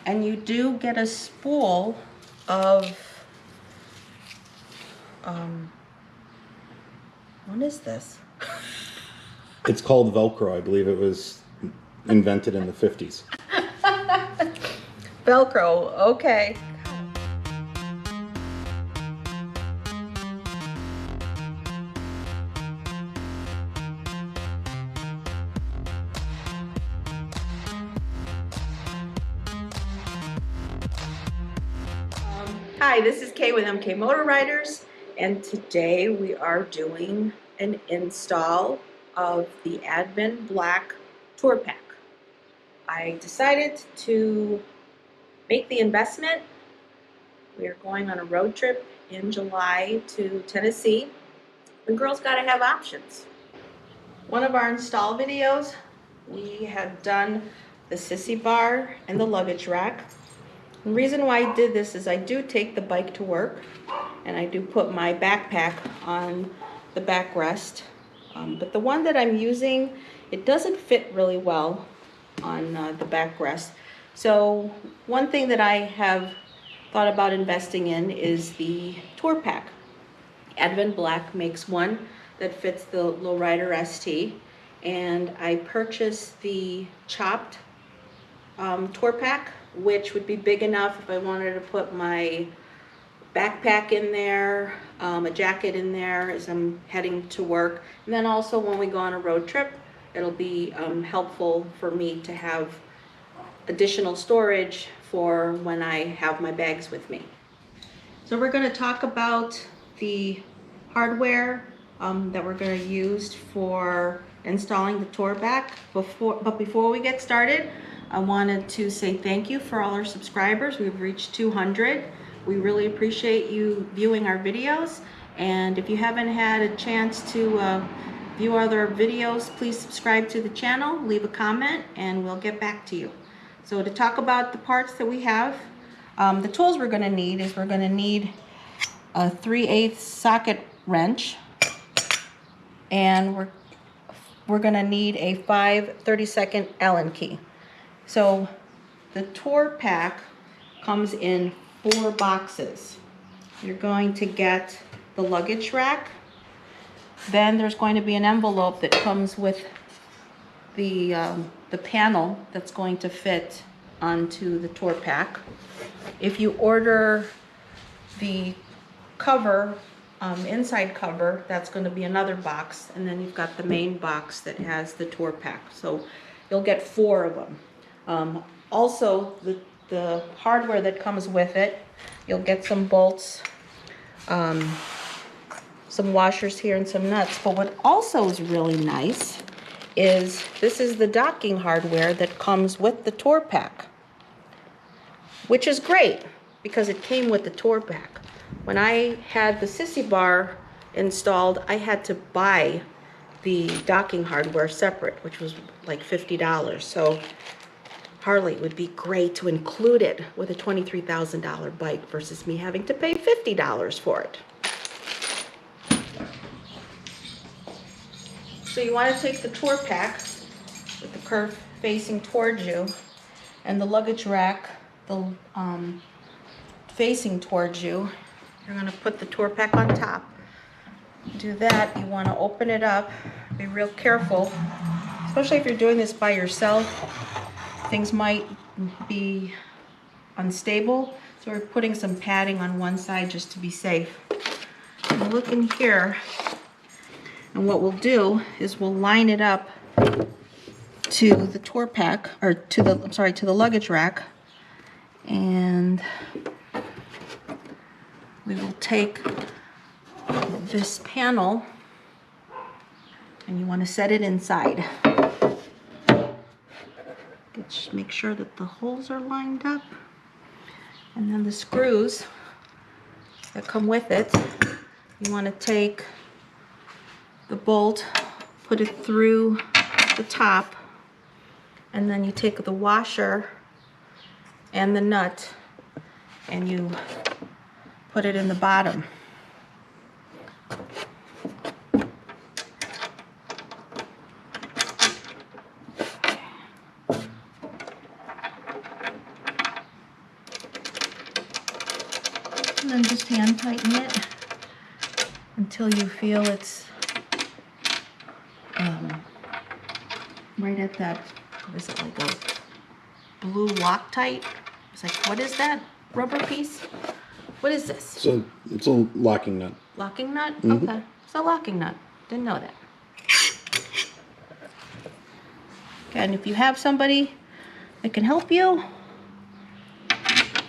and you do get a spool of, what is this? It's called Velcro. I believe it was invented in the 50s. Velcro, okay. Hi, this is Kay with MK Motor Riders, and today we are doing an install of the Advanblack Tour Pack. I decided to make the investment. We are going on a road trip in July to Tennessee. The girls gotta have options. One of our install videos, we had done the Sissy bar and the luggage rack. The reason why I did this is I do take the bike to work, and I do put my backpack on the backrest. But the one that I'm using, it doesn't fit really well on the backrest. So one thing that I have thought about investing in is the Tour Pack. Advanblack makes one that fits the Low Rider ST, and I purchased the chopped Tour Pack, which would be big enough if I wanted to put my backpack in there, a jacket in there as I'm heading to work, and then also when we go on a road trip, it'll be helpful for me to have additional storage for when I have my bags with me. So we're going to talk about the hardware that we're going to use for installing the Tour Pack. But before we get started, I wanted to say thank you for all our subscribers. We've reached 200. We really appreciate you viewing our videos. And if you haven't had a chance to view other videos, please subscribe to the channel, leave a comment, and we'll get back to you. So to talk about the parts that we have, the tools we're going to need is we're going to need a 3/8 socket wrench, and we're going to need a 5/32 Allen key. So the Tour Pack comes in 4 boxes. You're going to get the luggage rack. Then there's going to be an envelope that comes with the panel that's going to fit onto the Tour Pack. If you order the cover, inside cover, that's going to be another box, and then you've got the main box that has the Tour Pack. So you'll get 4 of them. Also, the hardware that comes with it, you'll get some bolts, some washers here, and some nuts. But what also is really nice is this is the docking hardware that comes with the Tour Pack, which is great because it came with the Tour Pack. When I had the Sissy bar installed, I had to buy the docking hardware separate, which was like $50. So Harley, it would be great to include it with a $23,000 bike versus me having to pay $50 for it. So you want to take the Tour Pack with the curve facing towards you, and the luggage rack facing towards you. You're going to put the Tour Pack on top. To do that, you want to open it up. Be real careful, especially if you're doing this by yourself. Things might be unstable, so we're putting some padding on one side just to be safe. And look in here, and what we'll do is we'll line it up to the Tour Pack, or to the luggage rack, and we will take this panel, and you want to set it inside. Just make sure that the holes are lined up, and then the screws that come with it, you want to take the bolt, put it through the top, and then you take the washer and the nut and you put it in the bottom. And then just hand tighten it until you feel it's right at that, what is it, like a blue Loctite? It's like, what is that rubber piece? What is this? So it's a locking nut. Locking nut? Mm-hmm. Okay, it's a locking nut. Didn't know that. Okay, and if you have somebody that can help you,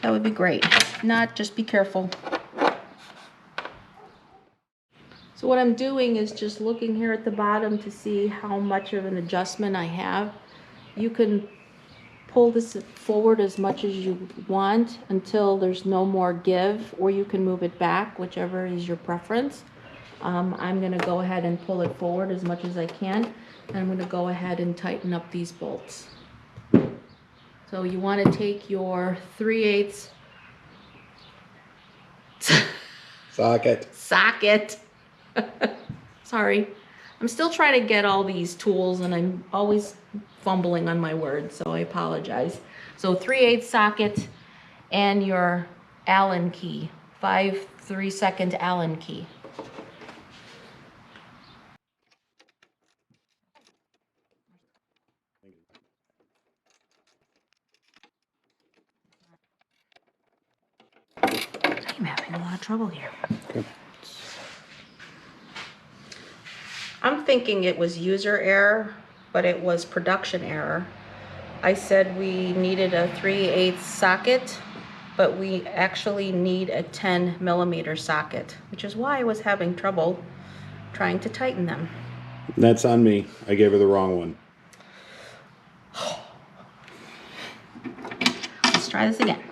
that would be great. If not, just be careful. So what I'm doing is just looking here at the bottom to see how much of an adjustment I have. You can pull this forward as much as you want until there's no more give, or you can move it back, whichever is your preference. I'm going to go ahead and pull it forward as much as I can, and I'm going to go ahead and tighten up these bolts. So you want to take your 3/8 socket. Sorry, I'm still trying to get all these tools and I'm always fumbling on my words, so I apologize. So 3/8 socket and your Allen key, 5 3-second Allen key. I'm having a lot of trouble here. Okay. I'm thinking it was user error, but it was production error. I said we needed a 3/8 socket, but we actually need a 10mm socket, which is why I was having trouble trying to tighten them. That's on me. I gave her the wrong one. Let's try this again.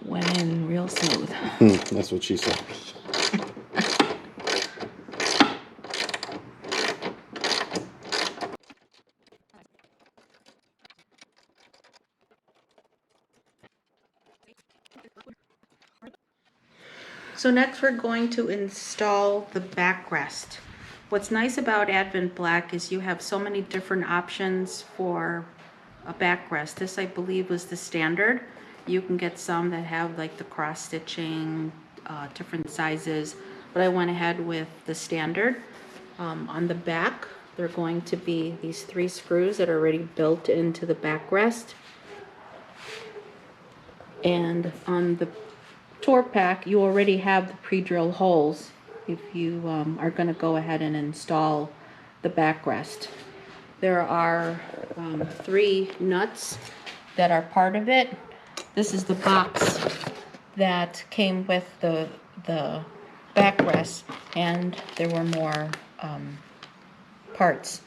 Went in real smooth. That's what she said. So next we're going to install the backrest. What's nice about Advanblack is you have so many different options for a backrest. This, I believe, was the standard. You can get some that have like the cross stitching, different sizes, but I went ahead with the standard. On the back, they're going to be these 3 screws that are already built into the backrest. And on the tour pack, you already have the pre-drilled holes if you are going to go ahead and install the backrest. There are 3 nuts that are part of it. This is the box that came with the backrest, and there were more parts.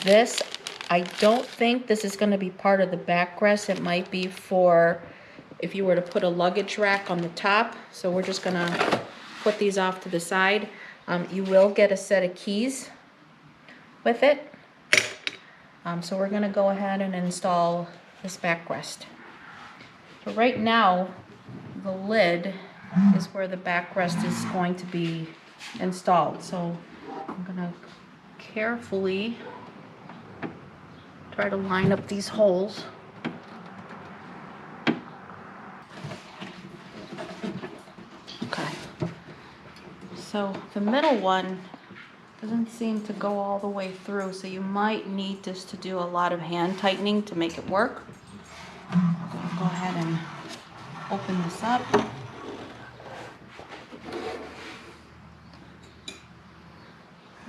This, I don't think this is going to be part of the backrest. It might be for if you were to put a luggage rack on the top. So we're just gonna put these off to the side. You will get a set of keys with it. So we're gonna go ahead and install this backrest. So right now, the lid is where the backrest is going to be installed. So I'm gonna carefully try to line up these holes. So the middle one doesn't seem to go all the way through, so you might need this to do a lot of hand tightening to make it work. I'll go ahead and open this up.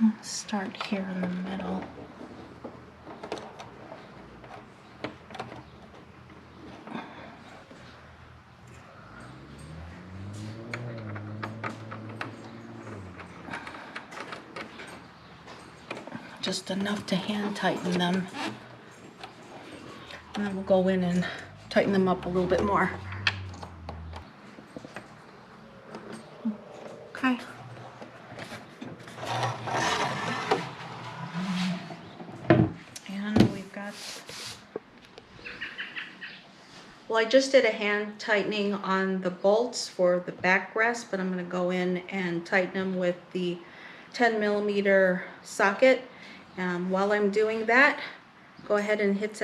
Let's start here in the middle. Just enough to hand tighten them. And then we'll go in and tighten them up a little bit more. Okay. And we've got, well, I just did a hand tightening on the bolts for the backrest, but I'm going to go in and tighten them with the 10mm socket. While I'm doing that, go ahead and hit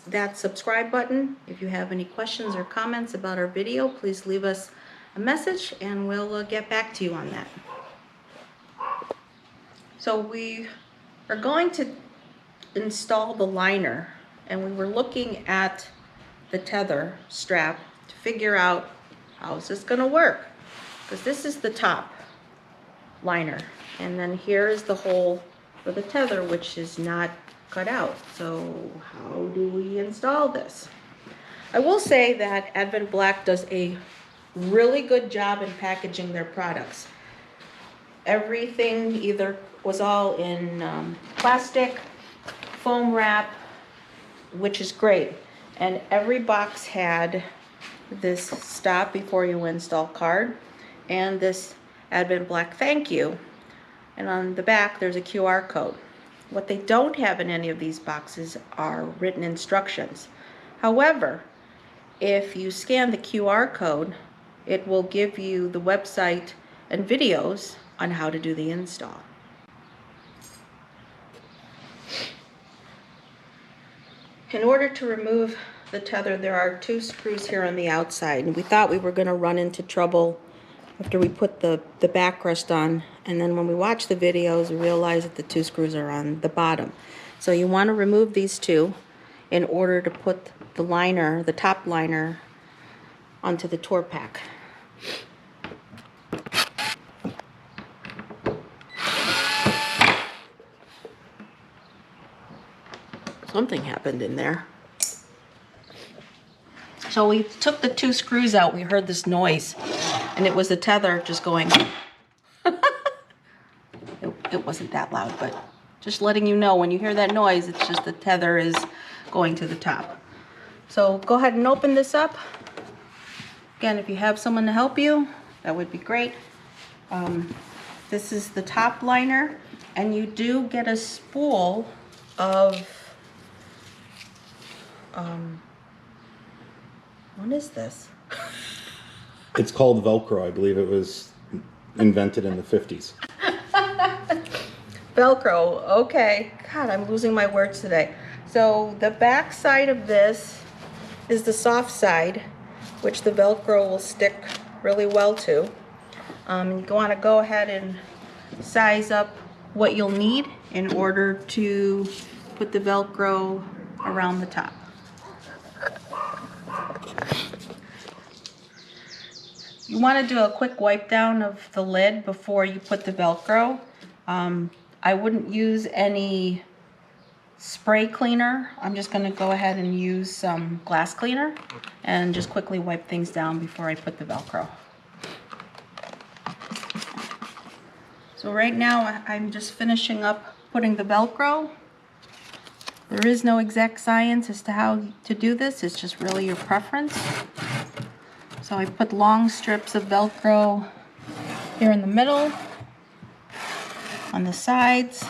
that subscribe button. If you have any questions or comments about our video, please leave us a message and we'll get back to you on that. So we are going to install the liner, and we were looking at the tether strap to figure out how is this going to work, because this is the top liner, and then here is the hole for the tether, which is not cut out. So how do we install this? I will say that Advanblack does a really good job in packaging their products. Everything either was all in plastic, foam wrap, which is great. And every box had this stop before you install card and this Advanblack thank you. And on the back there's a QR code. What they don't have in any of these boxes are written instructions. However, if you scan the QR code, it will give you the website and videos on how to do the install. In order to remove the tether, there are 2 screws here on the outside, and we thought we were going to run into trouble after we put the backrest on, and then when we watched the videos we realized that the 2 screws are on the bottom. So you want to remove these 2 in order to put the liner, the top liner, onto the tour pack. Something happened in there. So we took the 2 screws out. We heard this noise, and it was the tether just going. It wasn't that loud, but just letting you know, when you hear that noise, it's just the tether is going to the top. So go ahead and open this up. Again, if you have someone to help you, that would be great. This is the top liner, and you do get a spool of what is this? It's called Velcro. I believe it was invented in the 50s. Velcro, okay. God, I'm losing my words today. So the back side of this is the soft side, which the Velcro will stick really well to. You want to go ahead and size up what you'll need in order to put the Velcro around the top. You want to do a quick wipe down of the lid before you put the Velcro. I wouldn't use any spray cleaner. I'm just going to go ahead and use some glass cleaner and just quickly wipe things down before I put the Velcro. So right now I'm just finishing up putting the Velcro. There is no exact science as to how to do this. It's just really your preference. So I put long strips of Velcro here in the middle, on the sides,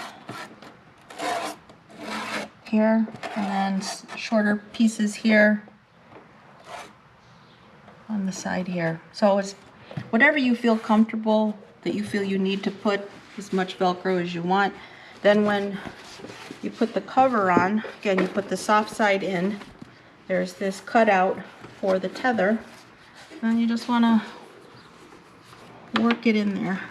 here, and then shorter pieces here on the side here. So it's whatever you feel comfortable, that you feel you need to put as much Velcro as you want. Then when you put the cover on, again, you put the soft side in. There's this cutout for the tether, and you just want to work it in there.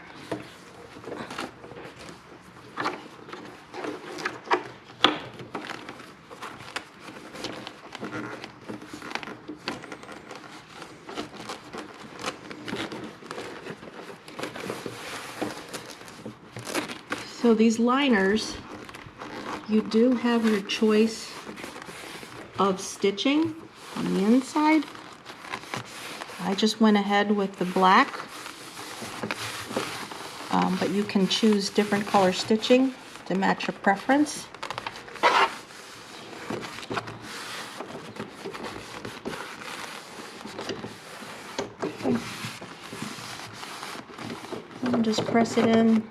So these liners, you do have your choice of stitching on the inside. I just went ahead with the black, but you can choose different color stitching to match your preference. Okay. And just press it in.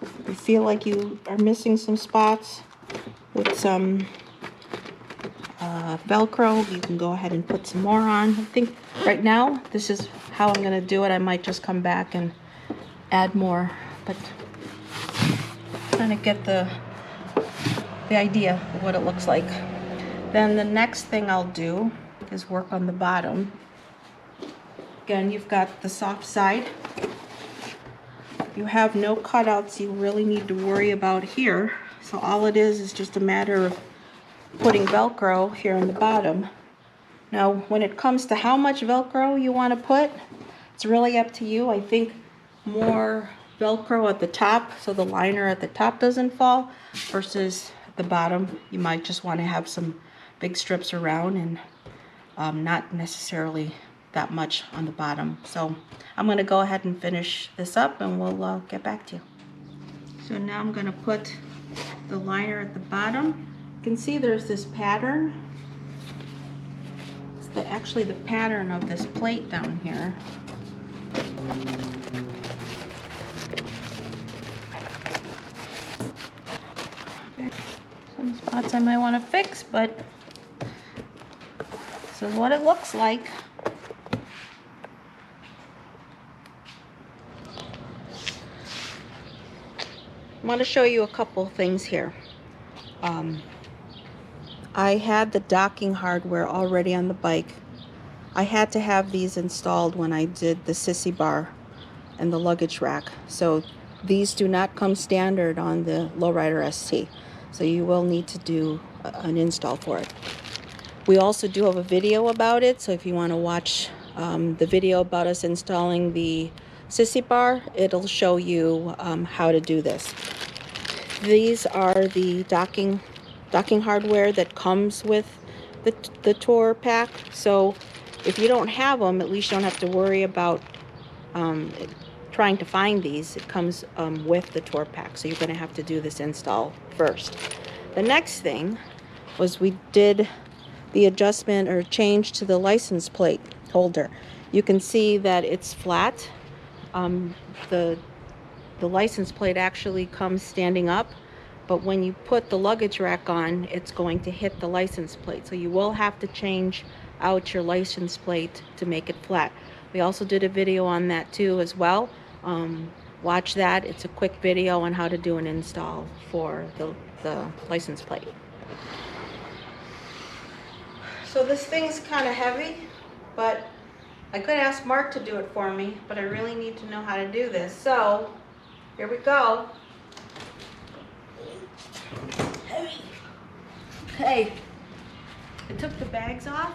If you feel like you are missing some spots with some Velcro, you can go ahead and put some more on. I think right now this is how I'm going to do it. I might just come back and add more, but trying to get the the idea of what it looks like. Then the next thing I'll do is work on the bottom. Again, you've got the soft side. You have no cutouts you really need to worry about here. So all it is just a matter of putting Velcro here in the bottom. Now, when it comes to how much Velcro you want to put, it's really up to you. I think more Velcro at the top so the liner at the top doesn't fall versus the bottom. You might just want to have some big strips around and not necessarily that much on the bottom. So I'm going to go ahead and finish this up and we'll get back to you. So now I'm going to put the liner at the bottom. You can see there's this pattern. It's actually the pattern of this plate down here. Some spots I might want to fix, but this is what it looks like. I want to show you a couple things here. I had the docking hardware already on the bike. I had to have these installed when I did the Sissy bar and the luggage rack. So these do not come standard on the Low Rider ST. So you will need to do an install for it. We also do have a video about it. So if you want to watch the video about us installing the Sissy bar, it'll show you how to do this. These are the docking hardware that comes with the tour pack. So if you don't have them, at least you don't have to worry about trying to find these. It comes with the tour pack, so you're going to have to do this install first. The next thing was we did the adjustment or change to the license plate holder. You can see that it's flat. The license plate actually comes standing up, but when you put the luggage rack on, it's going to hit the license plate. So you will have to change out your license plate to make it flat. We also did a video on that too as well. Watch that. It's a quick video on how to do an install for the license plate. So this thing's kind of heavy, but I could ask Mark to do it for me, but I really need to know how to do this. So here we go. Heavy. Okay, I took the bags off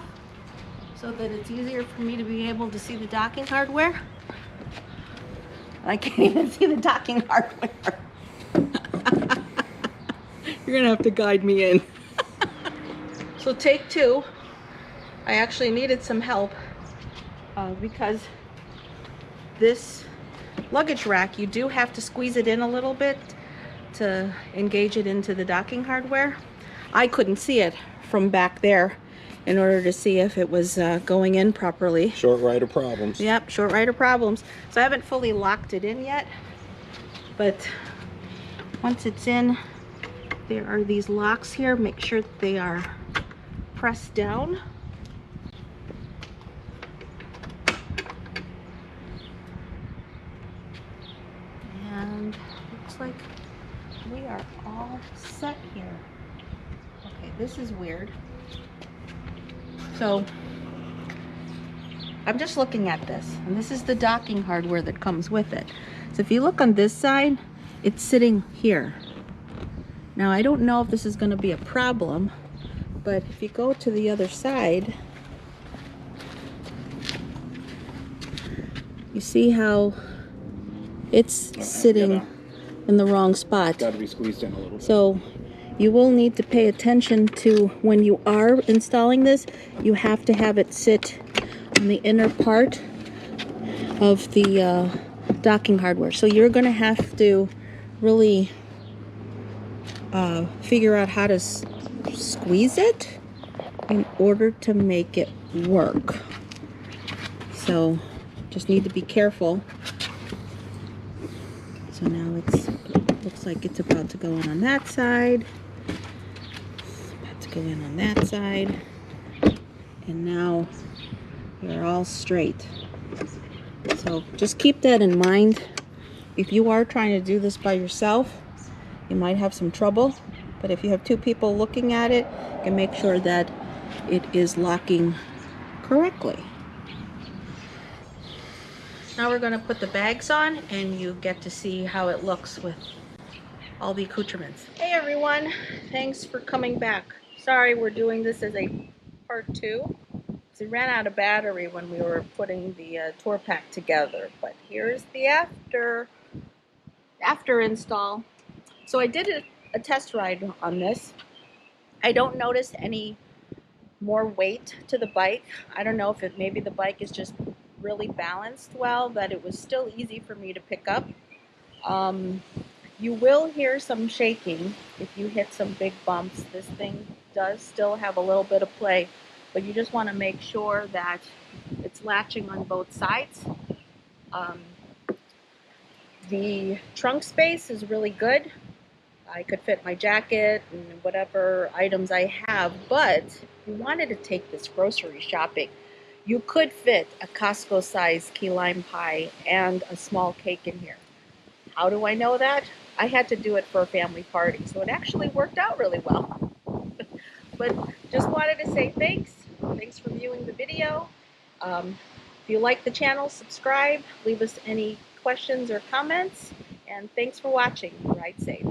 so that it's easier for me to be able to see the docking hardware. I can't even see the docking hardware. You're gonna have to guide me in. So take two. I actually needed some help because this luggage rack, you do have to squeeze it in a little bit to engage it into the docking hardware. I couldn't see it from back there in order to see if it was going in properly. Short rider problems. Yep, short rider problems. So I haven't fully locked it in yet, but once it's in, there are these locks here. Make sure that they are pressed down. And looks like we are all set here. Okay, this is weird. So I'm just looking at this, and this is the docking hardware that comes with it. So if you look on this side, it's sitting here. Now I don't know if this is going to be a problem, but if you go to the other side, you see how it's sitting in the wrong spot. Got to be squeezed in a little bit. So you will need to pay attention to when you are installing this. You have to have it sit on the inner part of the docking hardware. So you're going to have to really figure out how to squeeze it in order to make it work. So just need to be careful. So now it looks like it's about to go in on that side. It's about to go in on that side. And now we're all straight. So just keep that in mind. If you are trying to do this by yourself, you might have some trouble, but if you have two people looking at it, you can make sure that it is locking correctly. Now we're going to put the bags on and you get to see how it looks with all the accoutrements. Hey everyone, thanks for coming back. Sorry we're doing this as a part 2. We ran out of battery when we were putting the tour pack together, but here's the after install. So I did a test ride on this. I don't notice any more weight to the bike. I don't know if maybe the bike is just really balanced well, that it was still easy for me to pick up. You will hear some shaking if you hit some big bumps. This thing does still have a little bit of play, but you just want to make sure that it's latching on both sides. The trunk space is really good. I could fit my jacket and whatever items I have, but if you wanted to take this grocery shopping, you could fit a Costco-sized key lime pie and a small cake in here. How do I know that? I had to do it for a family party, so it actually worked out really well. But just wanted to say thanks. Thanks for viewing the video. If you like the channel, subscribe, leave us any questions or comments, and thanks for watching. Ride safe.